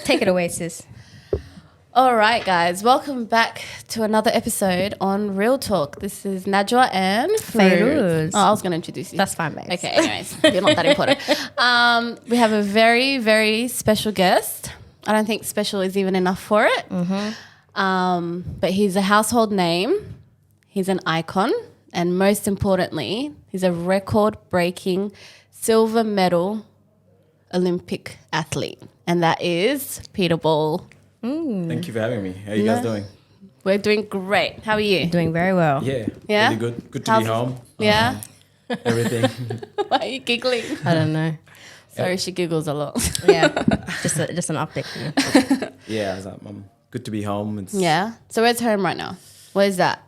Take it away, sis. All right, guys. Welcome back to another episode on Real Talk. This is Najwa and Fairuz. Oh, I was going to introduce you. That's fine, babes. Okay, anyways. You're not that important. We have a very, very special guest. I don't think special is even enough for it. But he's a household name. He's an icon. And most importantly, he's a record-breaking silver medal Olympic athlete. And that is Peter Bol. Thank you for having me. How are you guys doing? We're doing great. How are you? Doing very well. Yeah. Yeah? Really good. Good to be home. Yeah? Everything. Why are you giggling? I don't know. Sorry, she giggles a lot. Yeah, just an optic. Yeah, good to be home. It's, Yeah? So where's home right now? Where's that?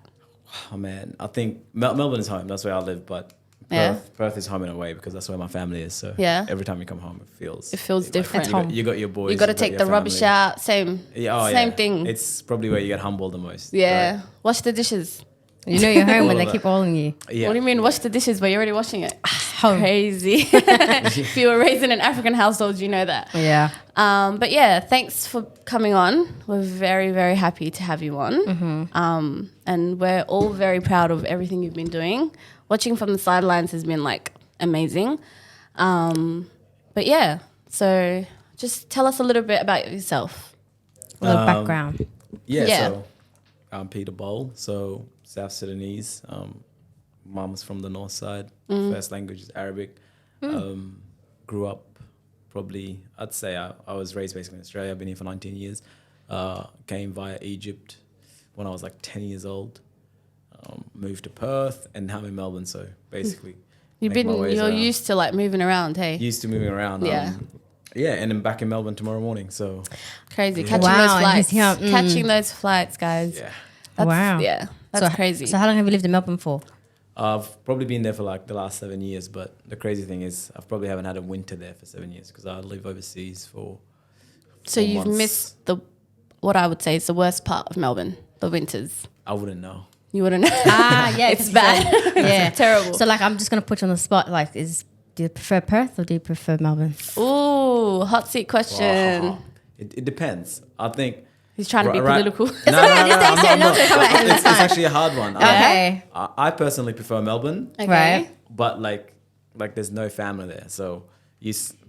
Oh, man. I think Melbourne is home. That's where I live. But Perth is home in a way because that's where my family is. So every time you come home, it feels different. You got your boys. You got to take the rubbish out. Same thing. It's probably where you get humbled the most. Yeah. Right? Wash the dishes. You know you're home when they keep calling you. Yeah. What do you mean wash the dishes but you're already washing it? Home. Crazy. If you were raised in an African household, you know that. Yeah. But yeah, thanks for coming on. We're very, very happy to have you on. And we're all very proud of everything you've been doing. Watching from the sidelines has been like amazing. But yeah, so just tell us a little bit about yourself. A little background. So I'm Peter Bol, so South Sudanese. Mum's from the north side. First language is Arabic. Grew up probably, I'd say I was raised basically in Australia. I've been here for 19 years. Came via Egypt when I was like 10 years old. Moved to Perth and now I'm in Melbourne. So basically, You're used to like moving around, hey? Used to moving around. Yeah. And I'm back in Melbourne tomorrow morning. So Crazy. Yeah. Catching those flights. Wow. Catching those flights, guys. yeah, Wow. Yeah, that's crazy. So how long have you lived in Melbourne for? I've probably been there for like the last 7 years. But the crazy thing is, I probably haven't had a winter there for 7 years because I live overseas for. So 4 you've months. missed what I would say is the worst part of Melbourne, the winters. I wouldn't know. You wouldn't know. Yeah, It's bad. Yeah, Terrible. So like, I'm just gonna put you on the spot. Like, do you prefer Perth or do you prefer Melbourne? Ooh, hot seat question. Wow. It depends. I think. He's trying to be political. No, it's actually a hard one. Okay. I personally prefer Melbourne, Okay. Right. but like there's no family there, so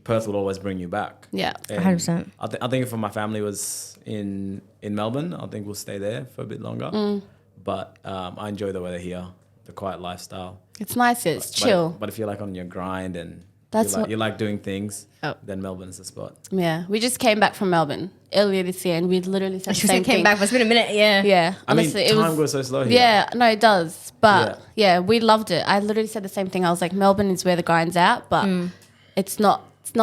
Perth will always bring you back. Yeah. And 100%. I think if my family was in Melbourne, I think we'll stay there for a bit longer. But I enjoy the weather here, the quiet lifestyle. It's nice. It's chill. But if you're like on your grind and That's you like doing things, Oh. then Melbourne's the spot. Yeah. We just came back from Melbourne earlier this year and we literally said the She same came thing. back, but it's been a minute. Yeah. Yeah. I mean, Honestly, time goes so slow here. Yeah, no, it does. But yeah, we loved it. I literally said the same thing. I was like, Melbourne is where the grind's at, but it's not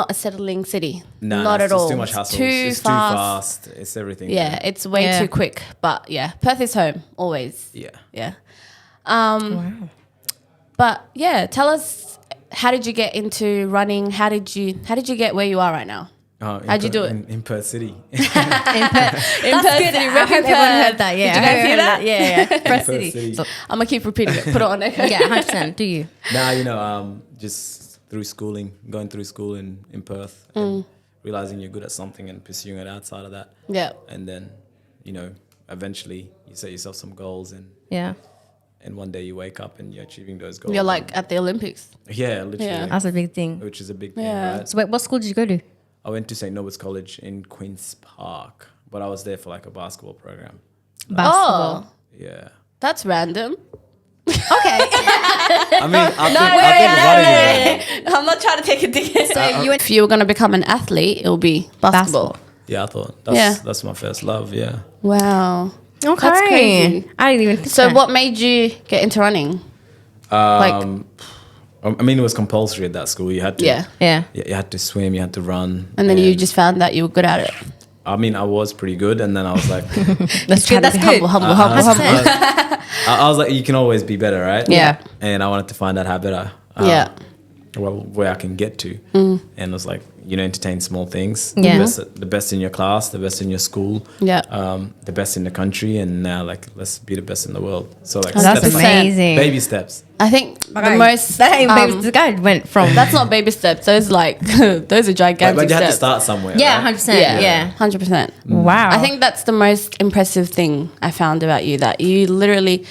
a settling city. Not at all. It's too much hustle. It's too fast. It's everything. Yeah, it's way too quick. But yeah, Perth is home always. Yeah. Yeah. Wow. But yeah, tell us, how did you get into running? How did you get where you are right now? How'd you do it? In Perth City. In Perth. That's good. I hope everyone heard that. Yeah. Did you guys hear that? Yeah. Perth Perth City. City. So, I'm gonna keep repeating it. Put it on there. yeah, 100%. Do you? Now, just through schooling, going through school in Perth and realizing you're good at something and pursuing it outside of that. Yeah. And then, eventually you set yourself some goals Yeah. and one day you wake up and you're achieving those goals. You're like at the Olympics. Yeah, literally. Yeah. That's a big thing. Which is a big thing, Yeah. right? So wait, what school did you go to? I went to St. Norbert College in Queen's Park, but I was there for like a basketball program. Basketball. Oh, Yeah. that's random. Okay. I mean, I think I'm not trying to take a dig. So you went. if you were gonna become an athlete, it'll be basketball. Yeah, I thought Yeah. that's my first love. Yeah. Wow. Okay. That's crazy. I didn't even think So that. what made you get into running? I mean, it was compulsory at that school. You had to. Yeah. Yeah. You had to swim. You had to run. And then you just found that you were good at it. I mean, I was pretty good, and then I was like, That's good. That's good. Humble. I was like, you can always be better, right? Yeah. And I wanted to find out how better. Yeah. where I can get to. And it was like, entertain small things. Yeah. The best in your class, the best in your school. Yeah. The best in the country, and now like let's be the best in the world. So like That's steps, like, amazing. baby steps. I think the most the guy went from that's not baby steps. Those those are gigantic But you have to steps. start somewhere. yeah, right? 100%. Yeah. 100%. Wow. I think that's the most impressive thing I found about you, that you literally,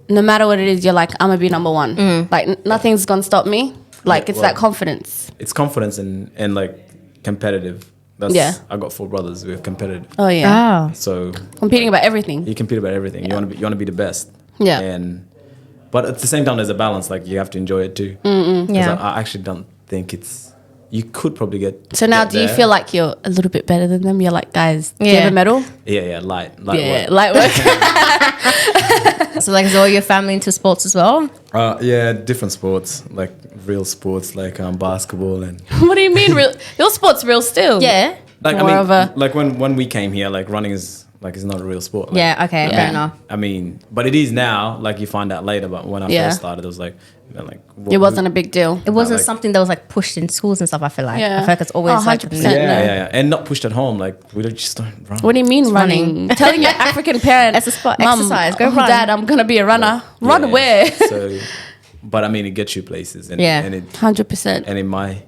no matter what it is, you're like, I'm gonna be number one. Like nothing's gonna stop me. Like it's that confidence. It's confidence and like competitive. That's I got 4 brothers. We're competitive. Oh yeah. Oh. So Competing about everything. you compete about everything. You want to be the best. Yeah. But at the same time, there's a balance. Like you have to enjoy it too. Yeah. I actually don't think you could probably get. So now, get do you there. feel like you're a little bit better than them? You're like, guys, do you Yeah. have a medal? Yeah, light Yeah, work. light work. So like, is all your family into sports as well? Yeah, different sports, like real sports, like basketball and. What do you mean? Real? Your sport's real still. Yeah. Like More of a- like when we came here, like running is not a real sport. Like, Yeah. Okay. Yeah. Fair enough. I mean, but it is now. Like you find out later. But when I Yeah. first started, it was like, It wasn't a big deal. It wasn't like- something that was like pushed in schools and stuff. I feel like. Yeah. I feel like it's always Oh, like 100%. yeah, and not pushed at home. Like we just don't run. What do you mean It's running? running. Telling your African parent, It's a sport. Mum, Exercise. Go run. Dad, I'm gonna be a runner. Run Yeah. where? So, but I mean, it gets you places, and Yeah. and it 100%. and in my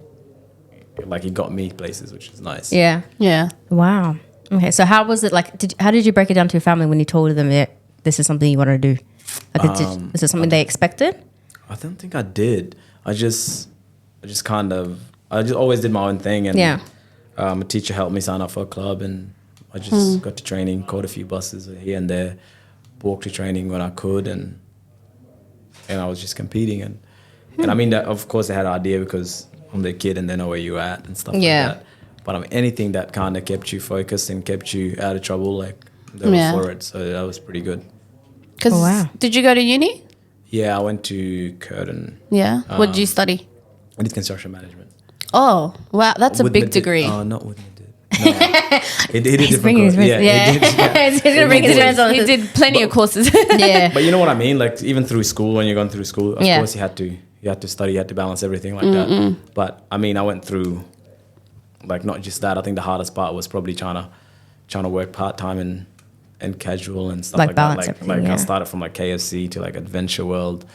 like it got me places, which is nice. Yeah. Yeah. Wow. Okay. So how was it like? How did you break it down to your family when you told them that this is something you want to do? Like, is it something they expected? I don't think I did. I just always did my own thing, and Yeah. a teacher helped me sign up for a club, and I just got to training, caught a few buses here and there, walked to training when I could, and I was just competing, and I mean, that, of course, they had an idea because I'm their kid and they know where you're at and stuff Yeah. like that. But I mean, anything that kind of kept you focused and kept you out of trouble, like they Yeah. were for it, so that was pretty good. Because Oh, wow. did you go to uni? Yeah, I went to Curtin. Yeah. What did you study? I did construction management. Oh, wow. That's a Woodman big did- degree. Not Woodman did. No. He did He's different bringing his course. friends. Yeah. he did, yeah. He's gonna bring his friends on. He did plenty of courses. Yeah. But you know what I mean? Like even through school, when you're going through school, of Yeah. course you had to study, you had to balance everything like that. But I mean, I went through like not just that. I think the hardest part was probably trying to work part time and casual and stuff Like like, balance that. everything, Like I yeah. started from like KFC to like Adventure World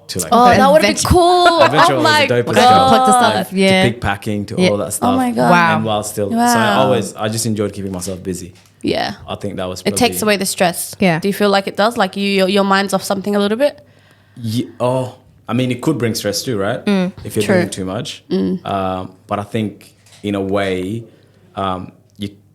to like Oh, that would have been Adventure- cool. Adventure Oh was the my dopest god. job. Collect the stuff. to Yeah. pick packing to Yeah. all that stuff. Oh my God. Wow. And while still, so Wow. I just enjoyed keeping myself busy. Yeah. I think that was It takes away the stress. Yeah. Do you feel like it does? Like your mind's off something a little bit? Oh, I mean, it could bring stress too, right? If you're True. doing too much. But I think in a way,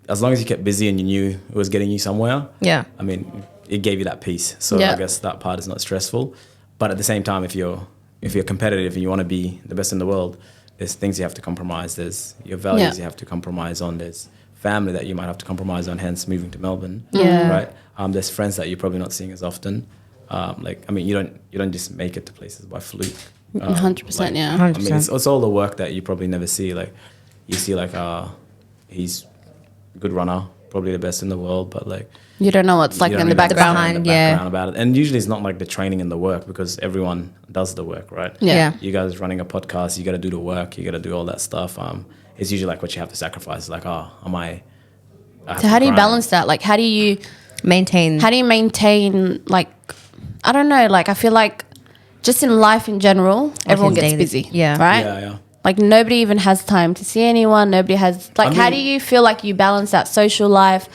as long as you kept busy and you knew it was getting you somewhere, Yeah. I mean, it gave you that peace. So Yeah. I guess that part is not stressful. But at the same time, if you're competitive and you want to be the best in the world, there's things you have to compromise. There's your values Yeah. you have to compromise on. There's family that you might have to compromise on. Hence, moving to Melbourne. Yeah. Right. There's friends that you're probably not seeing as often. Like I mean, you don't just make it to places by fluke. 100%, yeah. I mean, it's all the work that you probably never see. Like you see, like he's a good runner, probably the best in the world, but like You don't know what's like you in don't the even background. behind, understand the yeah. background about it. And usually it's not like the training and the work because everyone does the work, right? Yeah. Yeah. You guys running a podcast, you got to do the work, you got to do all that stuff. It's usually like what you have to sacrifice. Like, I have So how to do you grind. balance that? Like how do you Maintain. maintain like I don't know, like I feel like just in life in general, everyone gets daily. busy. Yeah. Right? Yeah. Like nobody even has time to see anyone. Nobody has like I how do mean- you feel like you balance that social life,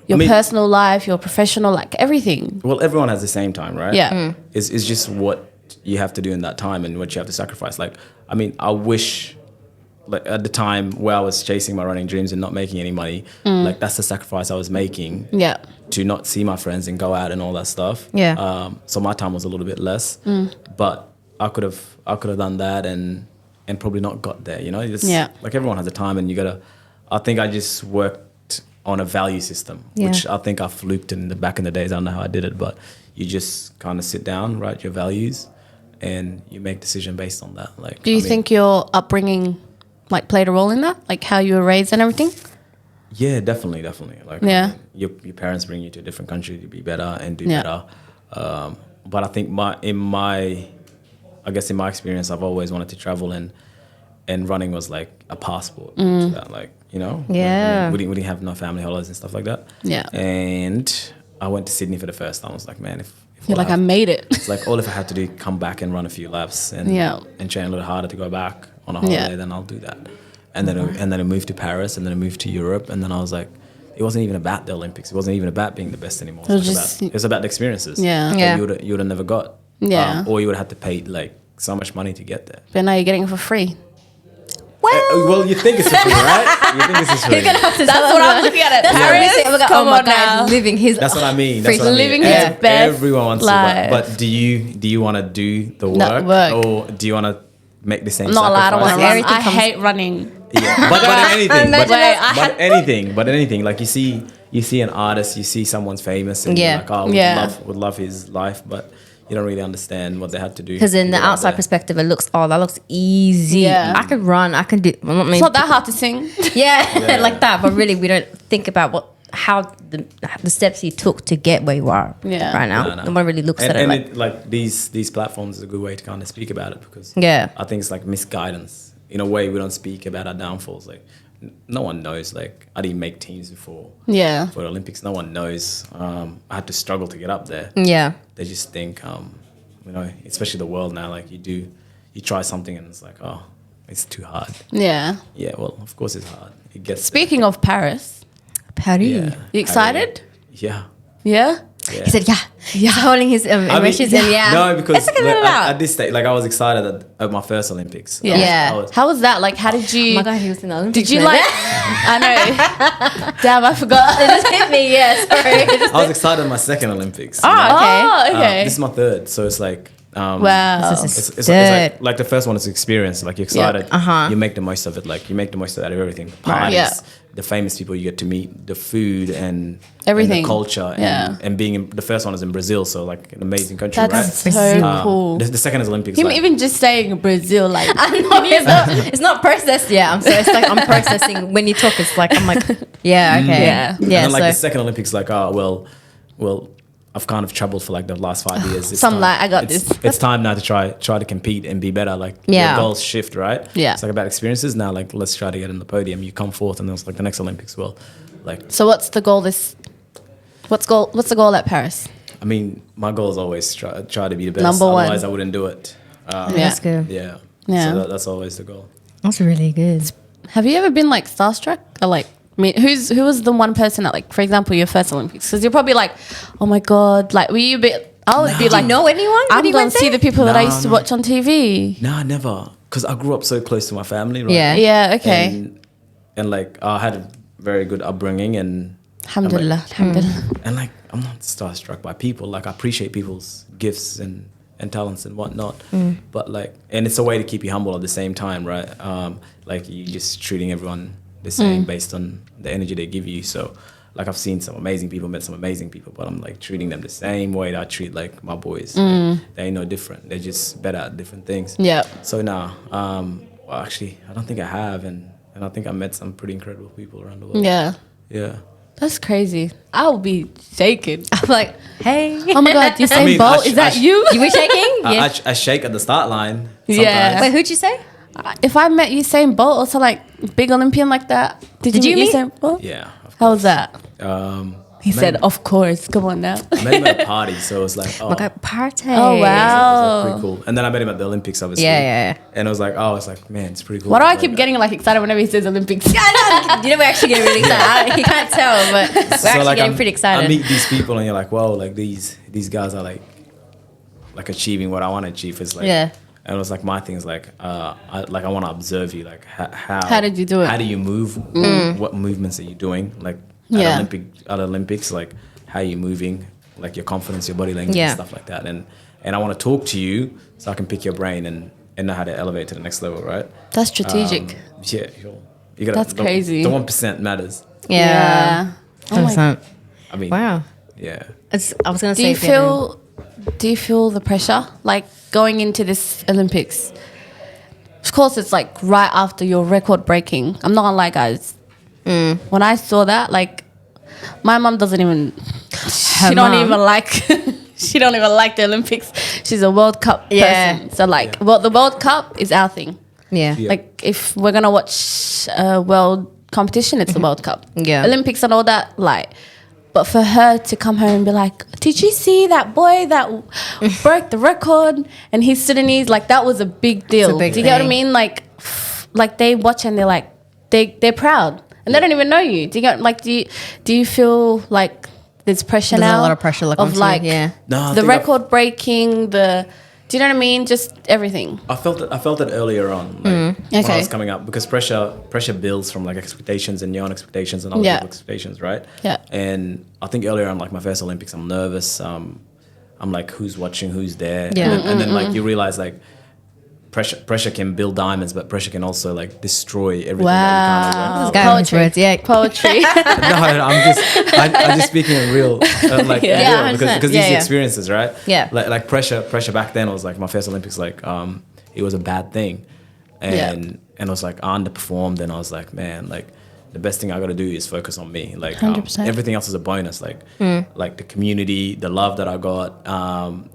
your I mean- personal life, your professional, like everything? Well, everyone has the same time, right? Yeah. It's just what you have to do in that time and what you have to sacrifice. Like, I mean, I wish, like at the time where I was chasing my running dreams and not making any money, like that's the sacrifice I was making Yeah. to not see my friends and go out and all that stuff. Yeah. So my time was a little bit less, but I could have done that and probably not got there. You know, it's, Yeah. like everyone has a time, and you gotta. I think I just worked on a value system, Yeah. which I think I fluked in the back in the days. I don't know how I did it, but you just kind of sit down, write your values, and you make decision based on that. Like, Do you I mean, think your upbringing like played a role in that? Like how you were raised and everything? Yeah, definitely. Like, Yeah. your parents bring you to a different country to be better and do Yeah. better. But I think I guess in my experience, I've always wanted to travel, and running was like a passport to that. Like, you know, Yeah. I mean, we didn't have no family holidays and stuff like that. Yeah. And I went to Sydney for the first time. I was like, man, if You're all like, I made it. it's like all if I had to do come back and run a few laps and train a little harder to go back on a holiday, then I'll do that. And then I moved to Paris, and then I moved to Europe, and then I was like, it wasn't even about the Olympics. It wasn't even about being the best anymore. It was about the experiences. Yeah. that Yeah. you would have never got. Yeah. Or you would have had to pay like so much money to get there. But now you're getting it for free. Well, you think it's for free, right? You think it's for free. That's what I'm looking at. Paris, Come on, now. Living his. That's what I mean. free- That's what I mean. living his best Everyone wants life. to, but do you want to do the Not work, work. or do you want to make the same? I'm not allowed. I don't want to sacrifice? run. I Everything comes- hate running. Yeah, but in anything, Imagine but anything, like you see an artist, you see someone's famous, and Yeah. you're like, oh, Yeah. would love his life, but you don't really understand what they had to do. Because in to the get out outside there. perspective, it looks, that looks easy. Yeah. I can run. I can do. Well, I mean, It's not that hard to sing. yeah, like that. But really, we don't think about how the steps you took to get where you are right now. No. No one really looks at it and like. like these platforms is a good way to kind of speak about it, because Yeah. I think it's like misguidance. In a way, we don't speak about our downfalls. Like no one knows. Like I didn't make teams before Yeah. for the Olympics. No one knows. I had to struggle to get up there. Yeah. They just think, you know, especially the world now. Like you try something and it's like, oh, it's too hard. Yeah. Yeah, well, of course it's hard. It gets Speaking of Paris, Paris. Yeah. you excited? Yeah. Yeah. Yeah. He said, "Yeah, yeah." Holding his emotions and yeah. No, because Let's get it like, out. at this stage, like I was excited at my first Olympics. Yeah. Yeah. How was that? Like, how did you? Oh my god, he was in the Olympics. Did you man. like? I know. Damn, I forgot. It just hit me. Yeah, sorry. I was excited at my second Olympics. Oh, okay. Oh, okay. This is my third, so it's like. Wow. This is It's third. like the first one is experience. Like you're excited, Uh-huh. you make the most of it. Like you make the most out of everything. Right. Parties, Yeah. the famous people you get to meet, the food and Everything. and the culture, Yeah. and being in, the first one is in Brazil, so like an amazing country, That's right? so cool. The second is Olympics. Him like, even just saying Brazil, like I know it's not processed yet. It's like I'm processing when you talk. It's like I'm like, yeah, okay, Yeah. and then, like so the second Olympics, like well. I've kind of traveled for like the last 5 years. It's Some time- like, I got it's- this. It's time now to try to compete and be better. Like Yeah. your goals shift, right? Yeah. It's like about experiences now. Like let's try to get in the podium. You come forth, and then it's like the next Olympics. Well, like So what's the goal What's the goal at Paris? I mean, my goal is always try to be the best. Number one. Otherwise, I wouldn't do it. Yeah. that's good. Yeah. Yeah. So that's always the goal. That's really good. Have you ever been like starstruck or like? I mean, who was the one person that, like, for example, your first Olympics? Because you're probably like, oh my god, like, were you a bit? I would be Did like, you know anyone? I'm when you gonna went see there? the people that I No, used to no. watch on TV. Nah, never. Because I grew up so close to my family, right? Yeah. Yeah. Okay. And like I had a very good upbringing, and Alhamdulillah. Alhamdulillah. and like I'm not starstruck by people. Like I appreciate people's gifts and talents and whatnot. But like, and it's a way to keep you humble at the same time, right? Like you just treating everyone the same based on the energy they give you. So like I've seen some amazing people, met some amazing people, but I'm like treating them the same way that I treat like my boys. Like, they ain't no different. They're just better at different things. Yeah. So now, well, actually, I don't think I have, and I think I met some pretty incredible people around the world. Yeah. Yeah. That's crazy. I'll be shaking. I'm like, hey. Oh my god, Usain I mean, Bolt, I is that sh- you? You were shaking? Yeah. I shake at the start line. Yeah. sometimes. Wait, who'd you say? If I met Usain Bolt, also like big Olympian like that, did you meet Usain Bolt? Yeah. Of How was that? course. He said, "Of course, come on now." I met him at a party, so it was like, oh, Like a party. Oh, wow. it was like pretty cool. And then I met him at the Olympics, obviously. Yeah. And it was like, oh, it's like, man, it's pretty cool. Why do I Like keep that. getting like excited whenever he says Olympics? You know, we're actually getting really excited. You can't tell, but we're actually getting pretty excited. I meet these people, and you're like, whoa, like these guys are like achieving what I want to achieve. It's like, Yeah. And it was like my thing is like, I want to observe you, like How did you do it? How do you move? What movements are you doing? Like Yeah. at Olympics, like how are you moving? Like your confidence, your body language, Yeah. and stuff like that. And I want to talk to you so I can pick your brain and know how to elevate to the next level, right? That's strategic. Yeah, sure. You gotta, That's crazy. The 1% matters. Yeah. Oh my- 100%. I mean, Wow. yeah. I was going to Do say. you feel the pressure like going into this Olympics? Of course, it's like right after your record breaking. I'm not gonna lie, guys. When I saw that, like, my mom doesn't even. She don't mom? even like. She don't even like the Olympics. she's a World Cup person. So like, well, the World Cup is our thing. Yeah. Like if we're gonna watch a world competition, it's the World Cup. Yeah. Olympics and all that, like. But for her to come home and be like, did you see that boy that broke the record? And he's Sudanese, like that was a big deal. Big Do you get what I thing. mean? Like they watch and they're like, they're proud. And they don't even know you. Do you get like do you feel like there's pressure There's now? a lot of pressure of like yeah. No, I the think record breaking, do you know what I mean? Just everything. I felt it earlier on, like when Okay. I was coming up, because pressure builds from like expectations and your own expectations and other Yeah. people's expectations, right? Yeah. And I think earlier on, like my first Olympics, I'm nervous. I'm like, who's watching? Who's there? Yeah. And then like you realize like pressure can build diamonds, but pressure can also like destroy everything. That you kind of This guy with his words, yeah. Poetry. no, I'm just speaking in real, like Yeah, real, 100%. because Yeah, these yeah. experiences, right? Yeah. Like pressure back then was like my first Olympics, like it was a bad thing, and I was like I underperformed, and I was like, man, like the best thing I got to do is focus on me, like 100%. everything else is a bonus, like the community, the love that I got,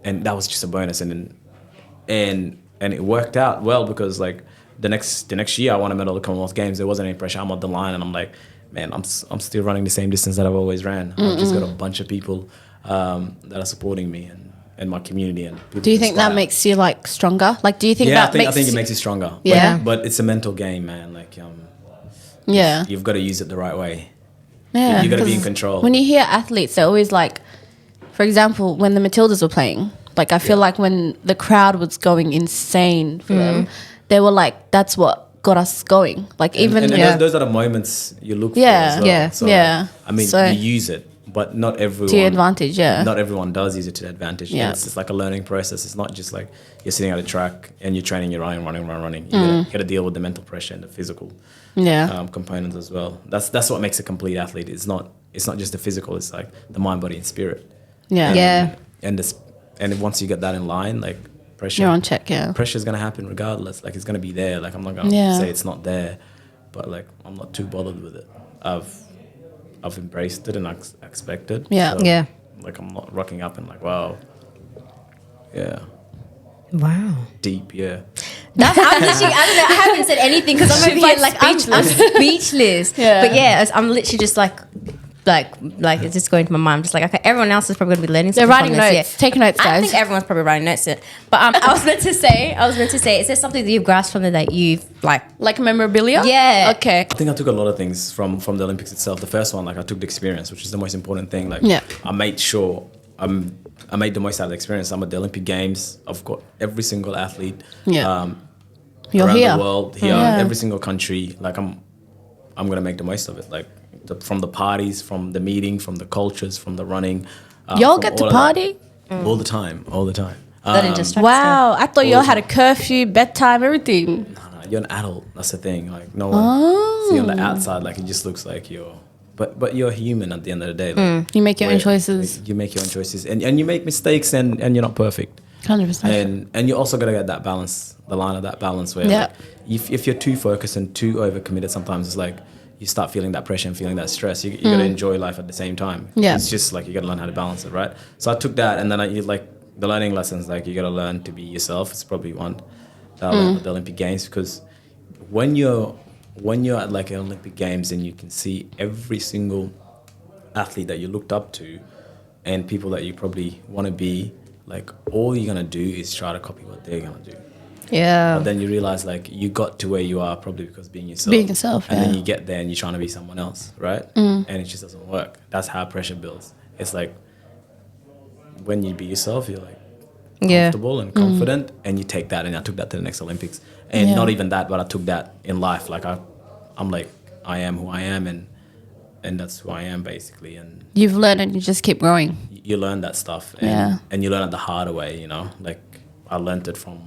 and that was just a bonus, and it worked out well because like the next year I won a medal at the Commonwealth Games. There wasn't any pressure. I'm on the line, and I'm like, man, I'm still running the same distance that I've always ran. I've just got a bunch of people that are supporting me and my community. And people Do you think that inspire. makes you like stronger? Like, do you think Yeah, that I think it makes you stronger. Yeah. but it's a mental game, man. Like yeah. you've got to use it the right way. Yeah, You got to be in 'cause control. When you hear athletes, they're always like, for example, when the Matildas were playing, like I feel like when the crowd was going insane for them, they were like, that's what got us going. Like even and those are the moments you look Yeah. for as well. Yeah. So, Yeah. I mean, So- you use it, but not everyone. to your advantage, yeah. Not everyone does use it to their advantage. Yeah. It's just like a learning process. It's not just like you're sitting at a track and you're training, you're running. You got to deal with the mental pressure and the physical Yeah. components as well. That's what makes a complete athlete. It's not just the physical. It's like the mind, body, and spirit. Yeah. Yeah. And once you get that in line, like pressure, You're on check, yeah. pressure is gonna happen regardless. Like it's gonna be there. Like I'm not gonna Yeah. say it's not there, but like I'm not too bothered with it. I've embraced it and I expect it. Yeah. Yeah. Like I'm not rocking up and like wow. Yeah. Wow. Deep. Yeah. That's, I'm literally, I don't know, I haven't said anything because I'm over here like I'm speechless. Yeah. But yeah, I'm literally just like it's just going to my mind. I'm just like, okay, everyone else is probably going to be learning They're something writing from this. notes. Yeah. Take notes, I guys. think everyone's probably writing notes. But I was meant to say, is there something that you've grasped from it that you've Like memorabilia? Yeah. Okay. I think I took a lot of things from the Olympics itself. The first one, like I took the experience, which is the most important thing. Like Yeah. I made sure I made the most out of the experience. I'm at the Olympic Games. I've got every single athlete. Yeah. You're around here. the world, here, Yeah. every single country. Like I'm gonna make the most of it. Like from the parties, from the meeting, from the cultures, from the running. Y'all from get to all of that. party? All the time, all the time. that didn't just Wow. I thought y'all All the had a curfew, bedtime, everything. Nah, you're an adult. That's the thing. Like no one see on the outside. Like it just looks like you're. But you're human at the end of the day. Like, You make your own where- choices. You make your own choices, and you make mistakes, and you're not perfect. 100%. And you also got to get that balance, the line of that balance where Yeah. like, if you're too focused and too overcommitted, sometimes it's like you start feeling that pressure and feeling that stress. You got to enjoy life at the same time. Yeah. It's just like you got to learn how to balance it, right? So I took that, and then like the learning lessons, like you got to learn to be yourself. It's probably one that I learned at the Olympic Games, because when you're at like an Olympic Games and you can see every single athlete that you looked up to and people that you probably want to be, like all you're going to do is try to copy what they're going to do. Yeah. But then you realize like you got to where you are probably because being yourself. Being yourself, And then yeah. you get there and you're trying to be someone else, right? And it just doesn't work. That's how pressure builds. It's like when you be yourself, you're like Yeah. comfortable and confident, and you take that, and I took that to the next Olympics. And Yeah. not even that, but I took that in life. Like I'm like, I am who I am, and that's who I am basically. And You've learned and you just keep growing. you learn that stuff, and, Yeah. and you learn it the harder way, you know. Like I learned it from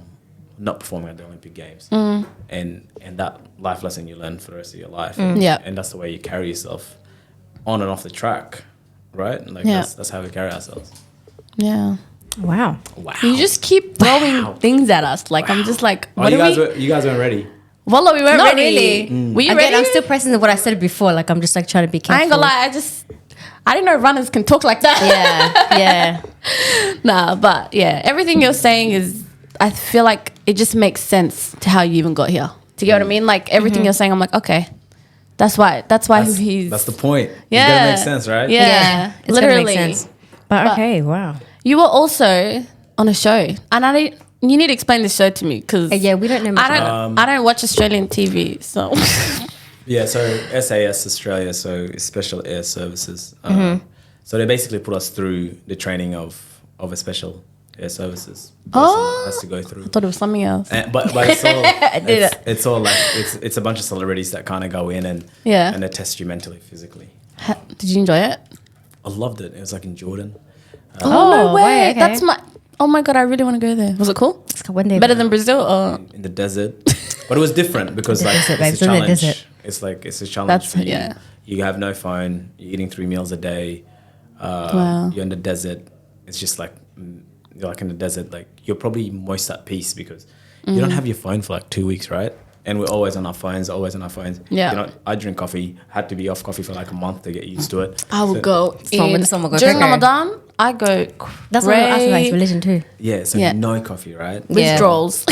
not performing at the Olympic Games, and that life lesson you learn for the rest of your life. Yeah. And that's the way you carry yourself on and off the track, right? Like Yeah. that's how we carry ourselves. Yeah. Wow. Wow. You just keep throwing things at us. Like I'm just like, what you are guys we? you guys weren't ready. Wallah, we weren't Not ready. really. Were you Again, ready? I'm still pressing what I said before. Like I'm just like trying to be careful. I ain't gonna lie. I didn't know runners can talk like that. Yeah. Yeah. Nah, but yeah, everything you're saying is, I feel like it just makes sense to how you even got here. Do you get what I mean? Like everything you're saying, I'm like, okay, that's why he's. That's the point. Yeah. It's gotta make sense, right? Yeah, It's literally. gonna make sense. But okay, wow. You were also on a show, and you need to explain this show to me because Yeah, we don't know much about I don't watch Australian TV, so Yeah, so SAS Australia, so Special Air Services. So they basically put us through the training of a special air services person has to go through. I thought it was something else. But it's all it's all like it's a bunch of celebrities that kind of go in and they test you mentally, physically. Did you enjoy it? I loved it. It was like in Jordan. No way! way, okay. That's my. Oh my god! I really want to go there. Was it cool? It's one day Better than Brazil? Or? In the desert, but it was different because like desert, it's babes, a in the challenge. desert. It's a challenge. That's for you. yeah. You have no phone. You're eating 3 meals a day. Wow. You're in the desert. It's just like you're like in the desert. Like you're probably most at peace because you don't have your phone for like 2 weeks, right? And we're always on our phones. Yeah. You know, I drink coffee. Had to be off coffee for like a month to get used to it. I will go Someone will go during quicker. Ramadan. I go. That's what I asked about his religion too. Yeah. So Yeah. no coffee, right? Withdrawals.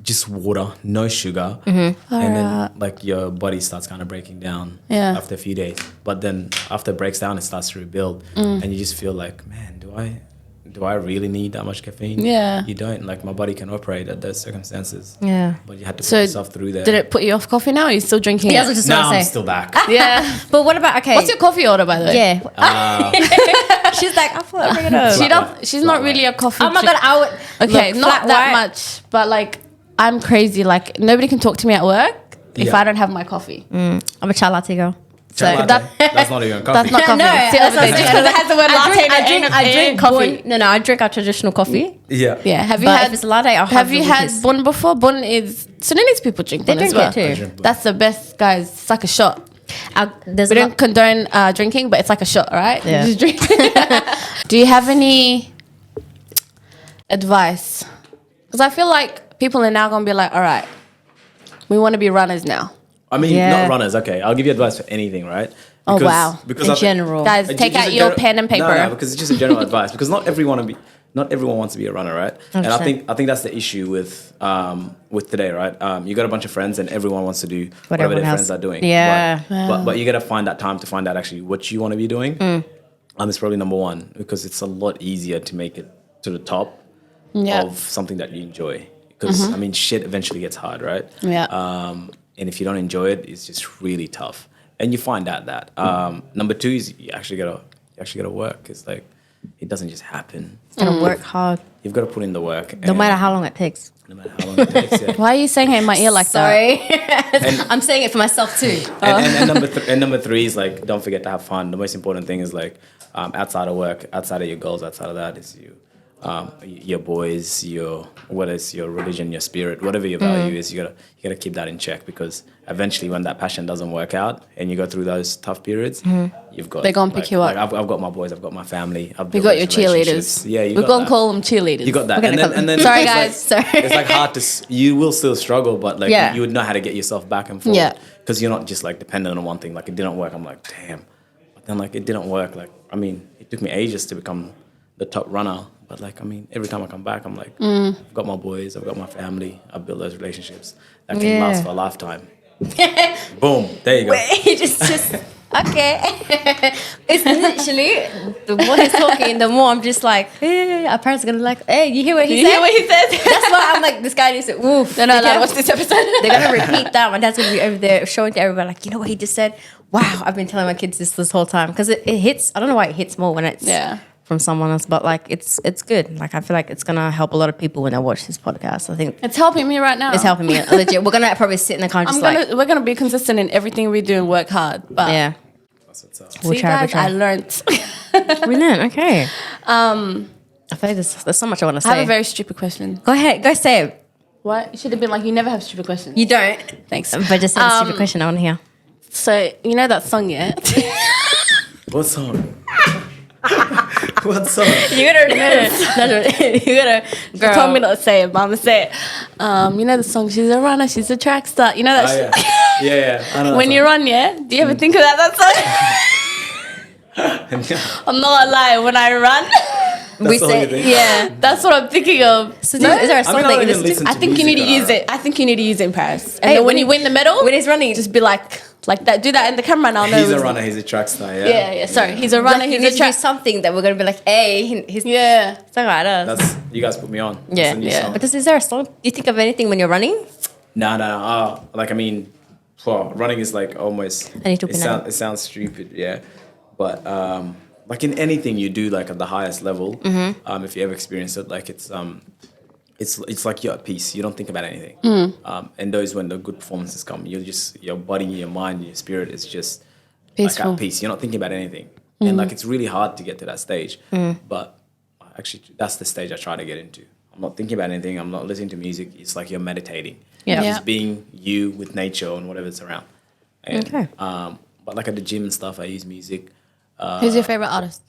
Just water, no sugar, and then like your body starts kind of breaking down Yeah. after a few days. But then after it breaks down, it starts to rebuild, and you just feel like, man, do I really need that much caffeine? Yeah. You don't. Like my body can operate at those circumstances. Yeah. But you had to put So yourself through there. Did it put you off coffee now? Or are you still drinking Yeah, I it? was just No, gonna I'm say. still back. Yeah. But what about okay? What's your coffee order, by the way? Yeah. She's like, I thought I'd bring it up. She Flat does. white. She's Flat not really a coffee. Oh my god, I would. Okay, look, not flat that white. much, but like I'm crazy. Like nobody can talk to me at work if Yeah. I don't have my coffee. I'm a chai latte girl. Chai latte. That's not even coffee. That's not coffee. No, It's the that's other what thing. I'm saying. It has the word latte in it. I drink coffee. Bun. No, I drink our traditional coffee. Yeah. Yeah. Have you But had? if it's a latte, I'll have have you the had Lucas. bun before? Bun is Sudanese people drink They bun as drink well. it I too. drink That's the best, guys. It's like a shot. There's We a don't lot. condone drinking, but it's like a shot, right? Yeah. You just drink. Do you have any advice? Because I feel like people are now going to be like, all right, we want to be runners now. I mean, Yeah. not runners. Okay, I'll give you advice for anything, right? Oh, wow. Because In I think- general. Guys, It's take just out a your general- pen and paper. No, because it's just a general advice. Because not everyone wants to be a runner, right? And I 100%. think that's the issue with today, right? You got a bunch of friends, and everyone wants to do whatever everyone their else- friends are doing. Yeah. But you got to find that time to find out actually what you want to be doing. It's probably number one because it's a lot easier to make it to the top Yeah. of something that you enjoy. Because I mean, shit eventually gets hard, right? Yeah. And if you don't enjoy it, it's just really tough. And you find out that. Number two is you actually gotta work. It's like it doesn't just happen. Gotta work hard, You've got to put in the work. no matter how long it takes. no matter how long it takes. Yeah. Why are you saying it in my ear like that? Sorry, I'm saying it for myself too. And number three is like don't forget to have fun. The most important thing is like outside of work, outside of your goals, outside of that is you. Your boys, whether it's your religion, your spirit, whatever your value is, you gotta keep that in check because eventually, when that passion doesn't work out and you go through those tough periods, you've got They're gonna pick you up. Like I've got my boys, I've got my family. We got your cheerleaders. Yeah, We're going to call them cheerleaders. You got that, We're gonna and then Sorry, it's like- guys. Sorry. It's like hard to. You will still struggle, but like Yeah. you would know how to get yourself back and forth. Yeah. Because you're not just like dependent on one thing. Like it didn't work. I'm like, damn. But then like it didn't work. Like I mean, it took me ages to become the top runner. But like I mean, every time I come back, I'm like, I've got my boys, I've got my family. I've built those relationships that can Yeah. last for a lifetime. Boom. There you go. Wait, just okay. It's literally the more he's talking, the more I'm just like, hey, our parents are gonna like, hey, you hear what he You said? hear what he said? That's why I'm like, this guy needs to. Oof. They're not allowed to watch They're this episode. gonna repeat that. My dad's gonna be over there showing to everybody, like, you know what he just said? Wow, I've been telling my kids this whole time because it hits. I don't know why it hits more when it's Yeah. from someone else, but like it's good. Like I feel like it's gonna help a lot of people when they watch this podcast. I think It's helping me right now. it's helping me legit. We're gonna probably sit in the car just like, We're gonna be consistent in everything we do and work hard. But yeah, That's what's up. we'll see, try. guys, I learned. We learned. Okay. I feel like there's so much I want to I have say. a very stupid question. Go ahead. Go say it. What? You should have been like, you never have stupid questions. You don't. Thanks. But just say the stupid question. I want to hear. So you know that song, yeah? What song? What song? You gotta remember. You gotta. She told me not to say it, but I'm gonna say it. You know the song, she's a runner, she's a track star. You know that? Oh, yeah. I know that When you run, yeah? Do you ever think about that song? song. I'm not gonna lie, when I run, We all you said, think? Yeah, that's what I'm thinking of. So is there a song I that you don't even listen to? listen I to think you need to music, use it. I think you need to use it in Paris. And Hey, then when when you win the medal, when he's running, just be like that. Do that in the camera now. He's a runner. He's a track star. Yeah. Yeah. Sorry, he's a runner. like, you He's need a to do track. something that we're gonna be like, hey, he's Yeah. something like that. That's you guys put me on. That's Yeah, a new yeah. song. But is there a song? Do you think of anything when you're running? No. Like I mean, running is like almost. I need to It sounds stupid, yeah, but like in anything you do, like at the highest level, if you ever experience it, like it's like you're at peace. You don't think about anything. And those when the good performances come, your body, your mind, your spirit is just Peaceful. like at peace. You're not thinking about anything, and like it's really hard to get to that stage. But actually, that's the stage I try to get into. I'm not thinking about anything. I'm not listening to music. It's like you're meditating. Yeah. You're Yeah. just being you with nature and whatever's around. And, Okay. but like at the gym and stuff, I use music. Who's your favorite artist?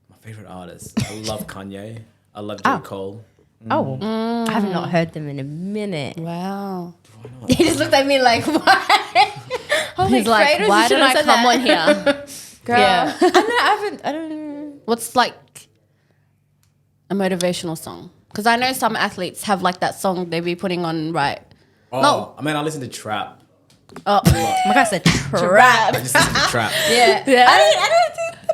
My favorite artist, I love Kanye. I love J. Cole. Oh, I have not heard them in a minute. Wow. He just looked at me like, why? He's like, why did I come on here, girl? Yeah. I don't know. What's like a motivational song? Because I know some athletes have like that song they be putting on, right? Oh, No. I mean, I listen to trap. Oh, My God said trap. I just listen to trap. Yeah. Yeah. I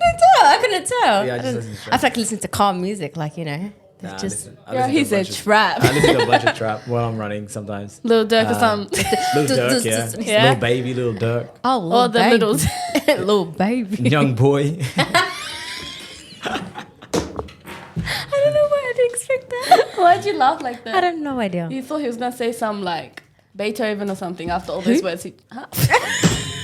didn't tell. I couldn't tell. Yeah, I just I listen to trap. feel like listening to calm music, like, you know. Nah, It's I just listen- I girl, listen to he a said bunch of- trap. I listen to a bunch of trap while I'm running sometimes. Lil Durk or something. Lil Durk, yeah. Yeah. Lil Baby, Lil Durk. oh, little Or the baby. littles. Little baby. Young Boy. I don't know why I didn't expect that. Why'd you laugh like that? I don't know idea. You thought he was gonna say some like Beethoven or something after all those words. Huh?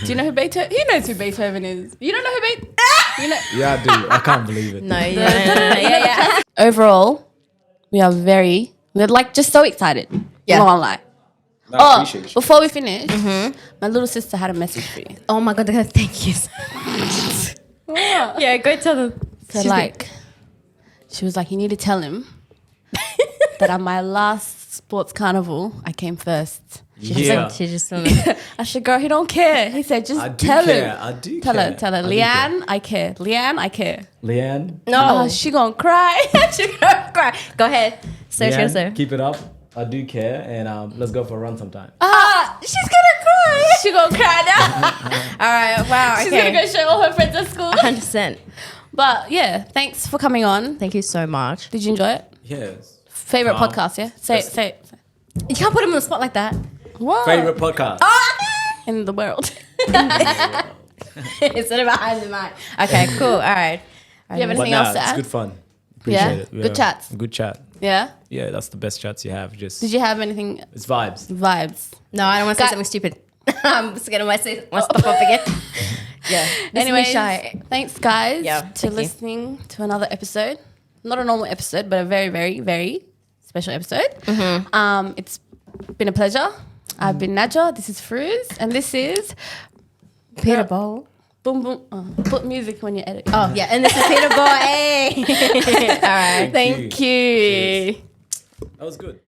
Do you know who Beethoven? He knows who Beethoven is. You don't know who Beethoven? You know. Yeah, I do. I can't believe it. No, yeah. Overall, we're like just so excited. Yeah. Not gonna lie. No, I appreciate you. Before we finish, my little sister had a message for you. Oh my God, thank you so much. Yeah, go tell them. So like, she was like, you need to tell him that on my last sports carnival, I came first. Yeah. She just I said, girl, he don't care. He said, just I do tell care. him. I do Tell care. her, tell her. I do Leanne, I care. Leanne, I care. Leanne? no. Oh, she gonna cry. She gonna cry. Go ahead. So Leanne, sir. keep it up. I do care. And let's go for a run sometime. She's gonna cry. She gonna cry now. All right. Wow. She's gonna go show all her friends at school. 100%. But yeah, thanks for coming on. Thank you so much. Did you enjoy it? Yes. Favorite Calm. podcast, yeah? Say it, say it. You can't put him on the spot like that. What? Favorite podcast? In the world. Instead of behind the mic. Okay. Cool. All right. Do you have But anything nah, else to it's add? good fun. Appreciate Yeah? it. Good chats. Good chat. Yeah? Yeah, that's the best chats you have. Just Did you have anything? it's vibes. Vibes. No, I don't want to say Got- something stupid. I'm just gonna say my stuff up again. Yeah. Anyways, shy. thanks guys Yeah, to thank you. listening to another episode. Not a normal episode, but a very, very, very special episode. It's been a pleasure. I've been Nadja. This is Fruz, and this is Peter Bol. Boom Boom. Put music when you edit. Oh yeah, and this is Peter Bol. Hey. All right. Thank you. That was good.